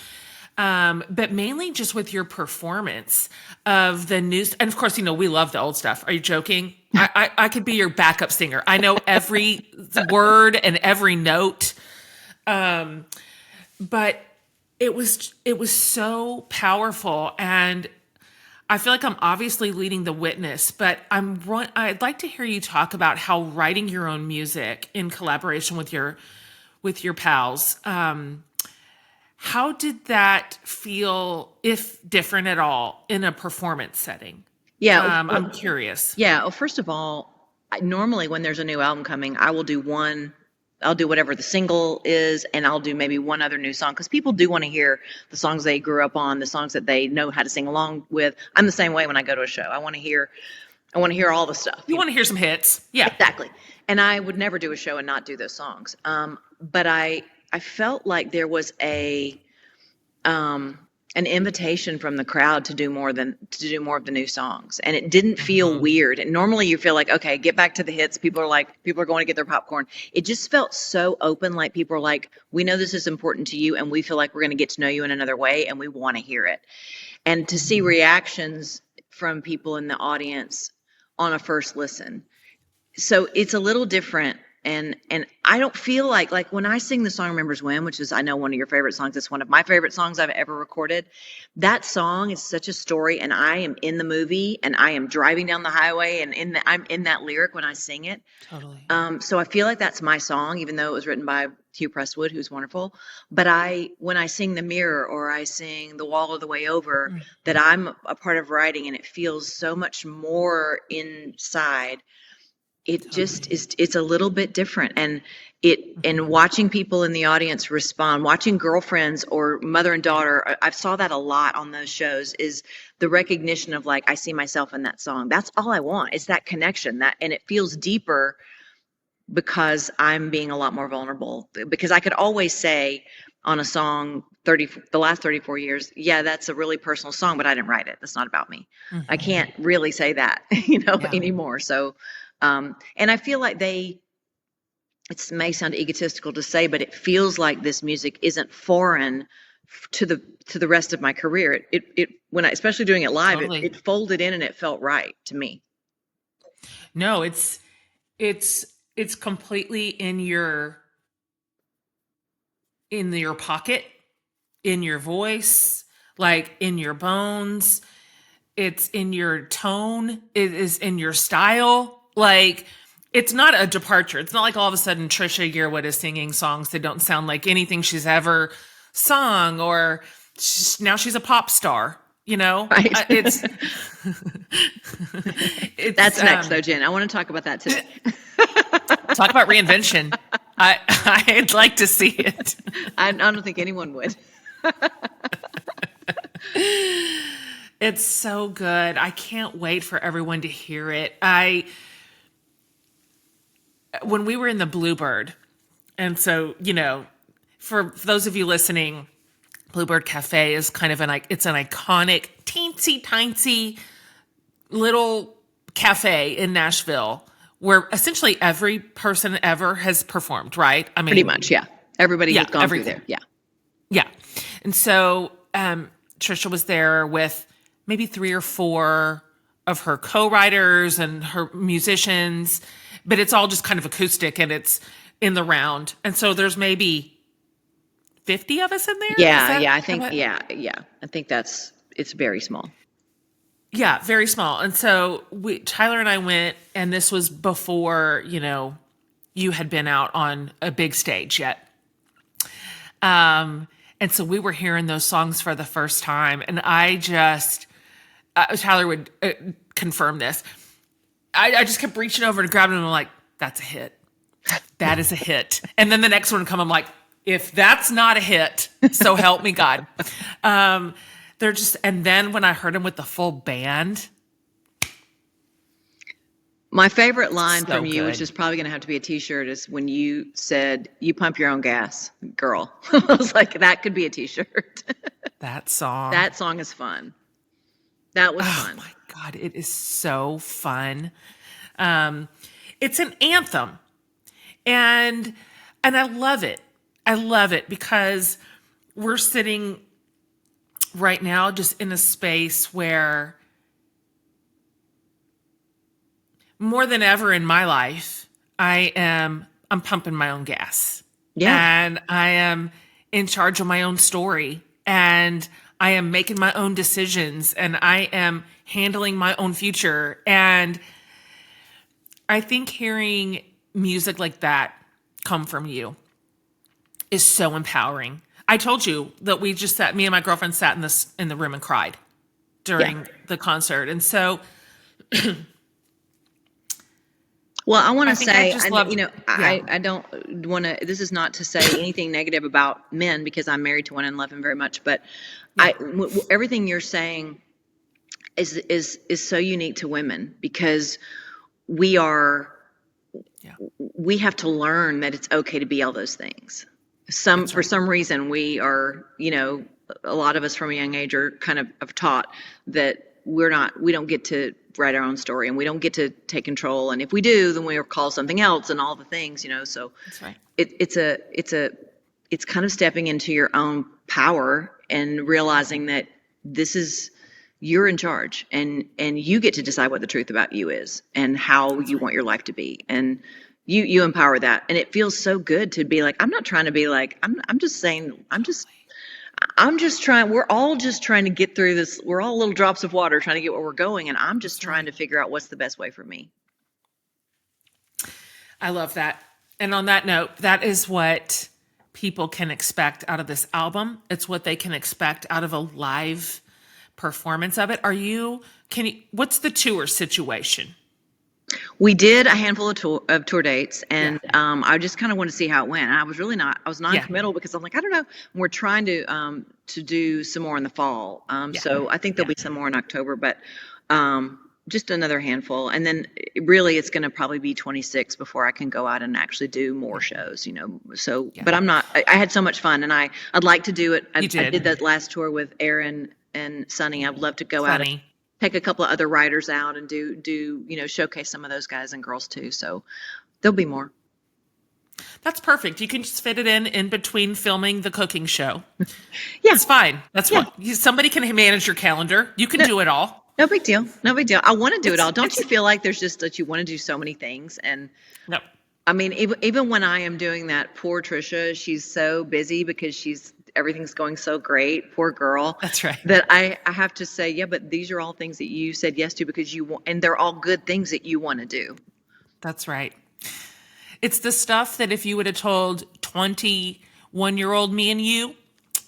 But mainly just with your performance of the new, and of course, we love the old stuff. Are you joking? I could be your backup singer. I know every word and every note. But it was so powerful, and I feel like I'm obviously leading the witness, but I'd like to hear you talk about how writing your own music in collaboration with your pals, how did that feel, if different at all, in a performance setting? Yeah. I'm curious. Yeah. Well, first of all, normally when there's a new album coming, I'll do whatever the single is, and I'll do maybe one other new song, because people do want to hear the songs they grew up on, the songs that they know how to sing along with. I'm the same way when I go to a show. I want to hear all the stuff. You want to hear some hits. Yeah. Exactly. And I would never do a show and not do those songs. But I felt like there was an invitation from the crowd to do more of the new songs, and it didn't feel weird. And normally you feel like, okay, get back to the hits. People are going to get their popcorn. It just felt so open, like people are like, we know this is important to you, and we feel like we're going to get to know you in another way, and we want to hear it. And to see reactions from people in the audience on a first listen, so it's a little different. And I don't feel like when I sing the song Remembers When, which is, I know, one of your favorite songs. It's one of my favorite songs I've ever recorded. That song is such a story, and I am in the movie, and I am driving down the highway, and I'm in that lyric when I sing it. Totally. So I feel like that's my song, even though it was written by Hugh Prestwood, who's wonderful. But when I sing The Mirror, or I sing The Wall of the Way Over, that I'm a part of writing, and it feels so much more inside. It just is, it's a little bit different. And watching people in the audience respond, watching girlfriends or mother and daughter, I saw that a lot on those shows, is the recognition of like, I see myself in that song. That's all I want. It's that connection, and it feels deeper because I'm being a lot more vulnerable, because I could always say on a song the last 34 years, yeah, that's a really personal song, but I didn't write it. That's not about me. I can't really say that, anymore. So, and I feel like it may sound egotistical to say, but it feels like this music isn't foreign to the rest of my career. Especially doing it live, Totally. it folded in and it felt right to me. No, it's completely in your pocket, in your voice, like in your bones. It's in your tone. It is in your style. Like, it's not a departure. It's not like all of a sudden Trisha Yearwood is singing songs that don't sound like anything she's ever sung, or now she's a pop star. Right. It's That's next, though, Jen. I want to talk about that today. Talk about reinvention. I'd like to see it. I don't think anyone would. It's so good. I can't wait for everyone to hear it. When we were in the Bluebird, and so, for those of you listening, Bluebird Cafe is kind of it's an iconic, teensy tiny little cafe in Nashville where essentially every person ever has performed, right? I mean, pretty much, yeah. Everybody who's gone through there, yeah. Yeah. And so Trisha was there with maybe 3 or 4 of her co-writers and her musicians, but it's all just kind of acoustic, and it's in the round. And so there's maybe 50 of us in there. Yeah. I think, yeah. I think it's very small. Yeah, very small. And so Tyler and I went, and this was before, you had been out on a big stage yet. And so we were hearing those songs for the first time, and I just, Tyler would confirm this. I just kept reaching over to grab him, and I'm like, that's a hit. That is a hit. And then the next one would come, I'm like, if that's not a hit, so help me God. And then when I heard him with the full band. My favorite line So from you, good. which is probably going to have to be a t-shirt, is when you said, you pump your own gas, girl. I was like, that could be a t-shirt. That song. That song is fun. That was fun. My God, it is so fun. It's an anthem, and I love it. I love it because we're sitting right now just in a space where more than ever in my life, I'm pumping my own gas. Yeah. And I am in charge of my own story, and I am making my own decisions, and I am handling my own future. And I think hearing music like that come from you is so empowering. I told you that me and my girlfriend sat in the room and cried during the concert. And so, well, I want to say, yeah. I don't want to, this is not to say anything negative about men, because I'm married to one and love him very much, but everything you're saying is so unique to women, because we have to learn that it's okay to be all those things. For some reason, we are, a lot of us from a young age are kind of taught that we don't get to write our own story, and we don't get to take control. And if we do, then we are called something else, and all the things, so That's right. It's kind of stepping into your own power and realizing that you're in charge, and you get to decide what the truth about you is and how you want your life to be. And you empower that. And it feels so good to be like, I'm not trying to be like, I'm just saying, we're all just trying to get through this. We're all little drops of water trying to get where we're going. And I'm just trying to figure out what's the best way for me. I love that. And on that note, that is what people can expect out of this album. It's what they can expect out of a live performance of it. What's the tour situation? We did a handful of tour dates, and I just kind of wanted to see how it went. And I was non-committal because I'm like, I don't know. We're trying to do some more in the fall. So I think there'll be some more in October, but just another handful. And then really it's going to probably be 26 before I can go out and actually do more shows, So, but I had so much fun, and I'd like to do it. I did that last tour with Aaron and Sonny. I'd love to go out and take a couple of other writers out and do showcase some of those guys and girls too. So there'll be more. That's perfect. You can just fit it in between filming the cooking show. Yeah. It's fine. That's what somebody can manage your calendar. You can do it all. No big deal. No big deal. I want to do it all. Don't you feel like there's just that you want to do so many things? And no. I mean, even when I am doing that, poor Trisha, she's so busy because everything's going so great. Poor girl. That's right. That I have to say, yeah, but these are all things that you said yes to because you want, and they're all good things that you want to do. That's right. It's the stuff that if you would have told 21-year-old me and you,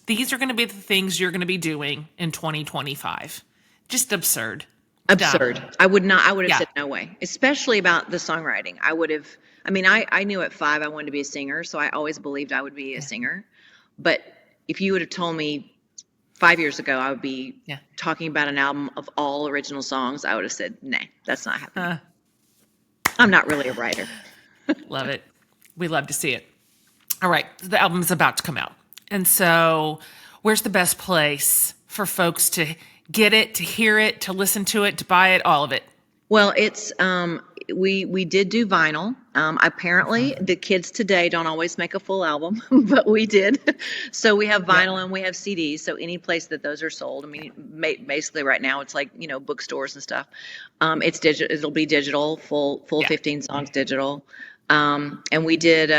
these are going to be the things you're going to be doing in 2025. Just absurd. Absurd. Dumb. I would have said no way, especially about the songwriting. I knew at 5 I wanted to be a singer, so I always believed I would be a singer. But if you would have told me 5 years ago I would be talking about an album of all original songs, I would have said, nah, that's not happening. I'm not really a writer. Love it. We love to see it. All right. The album is about to come out. And so where's the best place for folks to get it, to hear it, to listen to it, to buy it, all of it? Well, it's we did do vinyl. Apparently, the kids today don't always make a full album, but we did. So we have vinyl and we have CDs. So any place that those are sold, I mean, basically right now it's like bookstores and stuff. It's digital. It'll be digital, full 15 songs digital. And we did.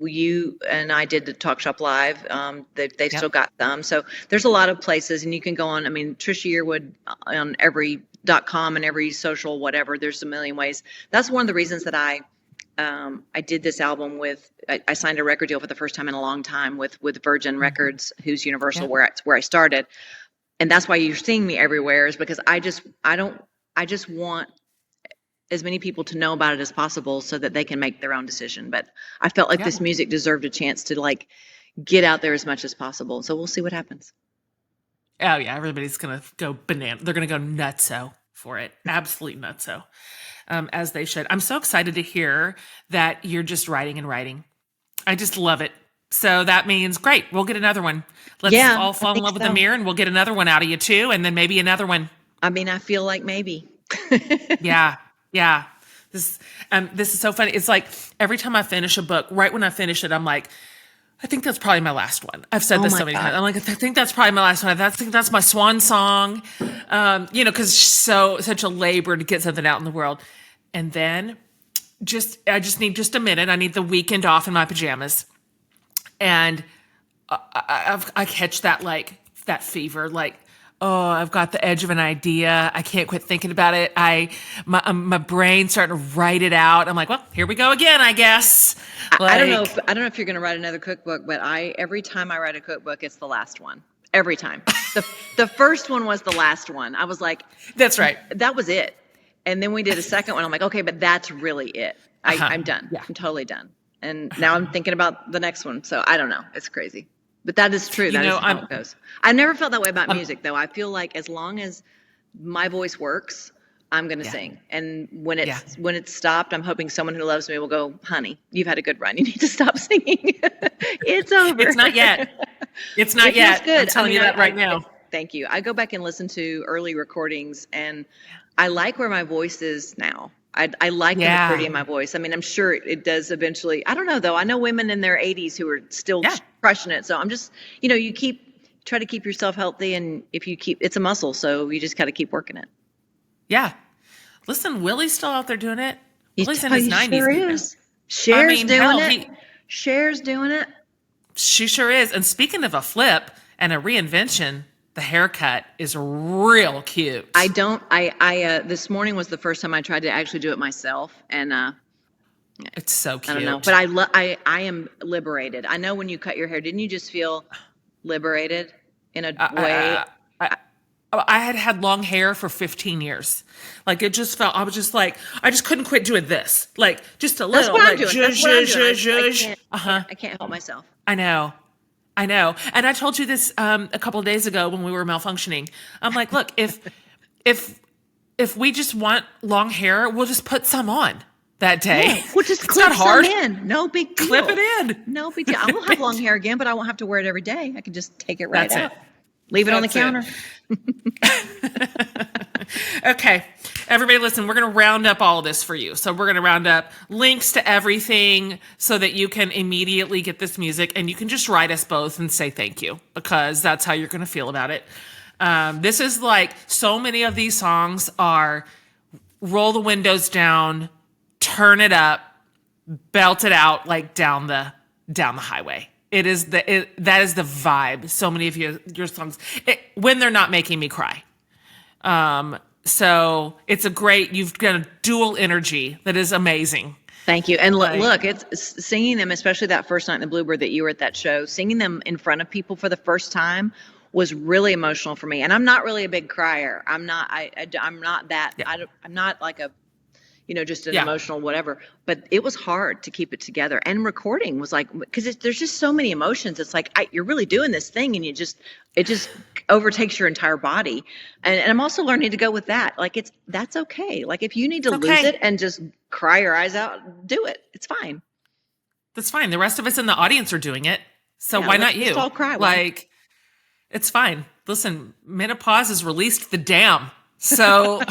You and I did the Talk Shop Live. They've still got them. So there's a lot of places, and you can go on. I mean, Trisha Yearwood on every .com and every social whatever. There's a million ways. That's one of the reasons that I did this album with. I signed a record deal for the first time in a long time with Virgin Records, who's Universal, where I started, and that's why you're seeing me everywhere. Is because I just want as many people to know about it as possible so that they can make their own decision. But I felt like this music deserved a chance to get out there as much as possible. So we'll see what happens. Oh yeah. Everybody's going to go banana. They're going to go nutso for it. Absolutely nutso. As they should. I'm so excited to hear that you're just writing and writing. I just love it. So that means great. We'll get another one. Let's all fall in love with the mirror, and we'll get another one out of you too. And then maybe another one I mean, I feel like maybe. Yeah. Yeah. This is so funny. It's like every time I finish a book, right when I finish it, I'm like, I think that's probably my last one. I've said Oh this my so many God. times. I'm like, I think that's probably my last one. I think that's my swan song. Because it's such a labor to get something out in the world. And then I just need just a minute. I need the weekend off in my pajamas. And I catch that that fever, oh, I've got the edge of an idea. I can't quit thinking about it. My brain's starting to write it out. I'm like, well, here we go again, I guess. I don't know if you're going to write another cookbook, but every time I write a cookbook, it's the last one. Every time. The first one was the last one. I was like, that's right. That was it. And then we did a second one. I'm like, okay, but that's really it. I'm done. Yeah. I'm totally done. And now I'm thinking about the next one. So I don't know. It's crazy. But that is true. That is how it goes. I never felt that way about music, though. I feel like as long as my voice works, I'm going to sing. And when it's stopped, I'm hoping someone who loves me will go, honey, you've had a good run. You need to stop singing. It's over. It's not yet. It's not yet. Good. I'm telling you that right now. Thank you. I go back and listen to early recordings, and I like where my voice is now. I like the maturity in my voice. I mean, I'm sure it does eventually. I don't know, though. I know women in their 80s who are still crushing it. So I'm just, you try to keep yourself healthy, and if you it's a muscle, so you just got to keep working it. Yeah. Listen, Willie's still out there doing it. Willie's in his 90s. Sure is. Cher's doing it. Cher's doing it. She sure is. And speaking of a flip and a reinvention, the haircut is real cute. This morning was the first time I tried to actually do it myself, and it's so cute. I don't know, but I am liberated. I know when you cut your hair, didn't you just feel liberated in a way? I had long hair for 15 years. Like it just felt, I was just like, I just couldn't quit doing this. Like just a little. That's what I'm doing. I can't help myself. I know. And I told you this a couple of days ago when we were malfunctioning. I'm like, look, if we just want long hair, we'll just put some on that day. Yeah, we'll just it's clip not hard. some in. No big deal. Clip it in. No big deal. I will have long hair again, but I won't have to wear it every day. I can just take it right out. Leave it on the counter. Okay. Everybody listen, we're going to round up all of this for you. So we're going to round up links to everything so that you can immediately get this music, and you can just write us both and say thank you, because that's how you're going to feel about it. This is like, so many of these songs are roll the windows down, turn it up, belt it out like down the highway. That is the vibe. So many of your songs, when they're not making me cry. So it's you've got a dual energy that is amazing. Thank you. And look, it's singing them, especially that first night in the Bluebird that you were at that show, singing them in front of people for the first time was really emotional for me. And I'm not really a big crier. I'm not that. Yeah. I'm not like a, just an emotional whatever, but it was hard to keep it together. And recording was like, because there's just so many emotions. It's like, you're really doing this thing, and it just overtakes your entire body. And I'm also learning to go with that. Like, that's okay. Like, if you need to lose it and just cry your eyes out, do it. It's fine. That's fine. The rest of us in the audience are doing it. So why not you? Let's all cry. Like, it's fine. Listen, menopause has released the dam. So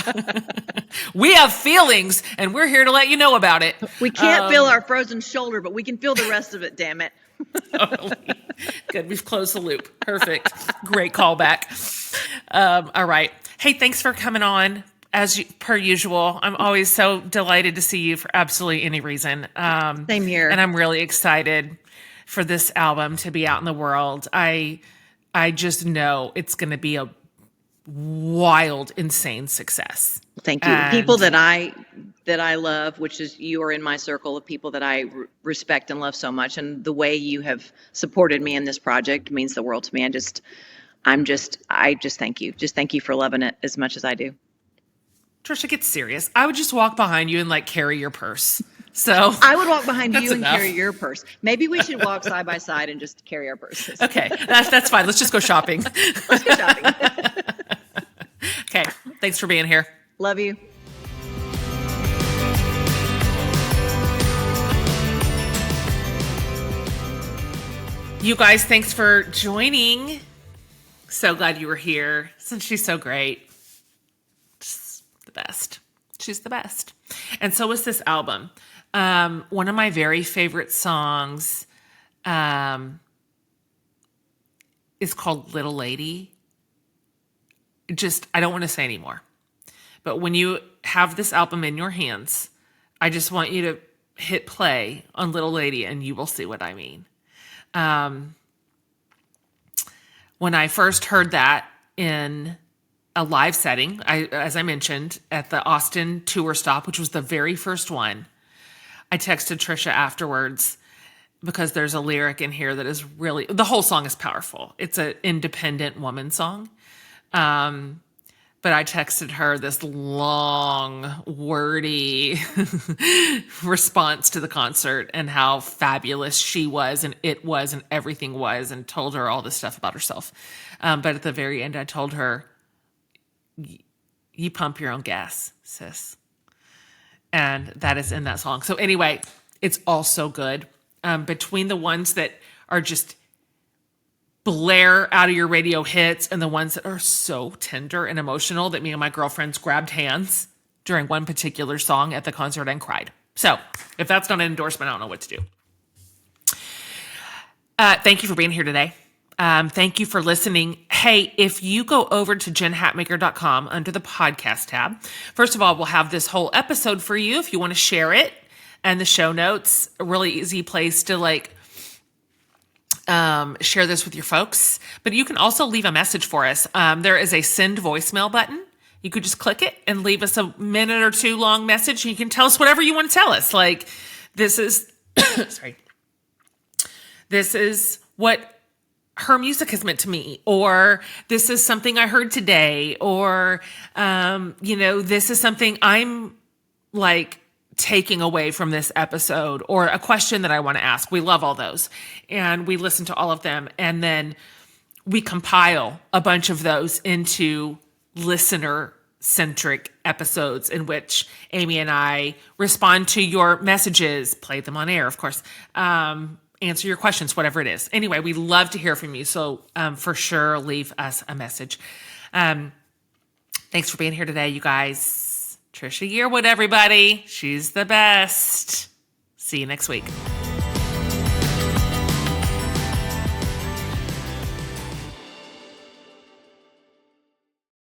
we have feelings, and we're here to let you know about it. We can't feel our frozen shoulder, but we can feel the rest of it, damn it. Totally. Good. We've closed the loop. Perfect. Great callback. All right. Hey, thanks for coming on. Per usual, I'm always so delighted to see you for absolutely any reason. Same here. And I'm really excited for this album to be out in the world. I just know it's going to be a wild, insane success. Thank you. People that I love, which is, you are in my circle of people that I respect and love so much, and the way you have supported me in this project means the world to me. I just thank you. Just thank you for loving it as much as I do. Trisha, get serious. I would just walk behind you and carry your purse. So I would walk behind you and enough. Carry your purse. Maybe we should walk side by side and just carry our purses. Okay, that's fine. Let's just go shopping. Let's go shopping. Okay, thanks for being here. Love you. You guys, thanks for joining. So glad you were here. Since she's so great. the best. She's the best. And so is this album. One of my very favorite songs is called Little Lady. I don't want to say anymore. But when you have this album in your hands, I just want you to hit play on Little Lady and you will see what I mean. When I first heard that in a live setting, as I mentioned, at the Austin tour stop, which was the very first one, I texted Trisha afterwards because there's a lyric in here that is really, the whole song is powerful. It's an independent woman song. But I texted her this long, wordy response to the concert and how fabulous she was and it was and everything was, and told her all this stuff about herself. But at the very end, I told her, you pump your own gas, sis. And that is in that song. So anyway, it's all so good. Between the ones that are just blare out of your radio hits and the ones that are so tender and emotional that me and my girlfriends grabbed hands during one particular song at the concert and cried. So if that's not an endorsement, I don't know what to do. Thank you for being here today. Thank you for listening. Hey, if you go over to jenhatmaker.com under the podcast tab, first of all, we'll have this whole episode for you if you want to share it, and the show notes, a really easy place to share this with your folks. But you can also leave a message for us. There is a send voicemail button. You could just click it and leave us a minute or two long message. You can tell us whatever you want to tell us. Like, this is, sorry, this is what her music has meant to me, or this is something I heard today, or, this is something I'm taking away from this episode, or a question that I want to ask. We love all those. And we listen to all of them. And then we compile a bunch of those into listener-centric episodes in which Amy and I respond to your messages, play them on air, of course, answer your questions, whatever it is. Anyway, we love to hear from you. So for sure, leave us a message. Thanks for being here today, you guys. Trisha Yearwood, everybody. She's the best. See you next week.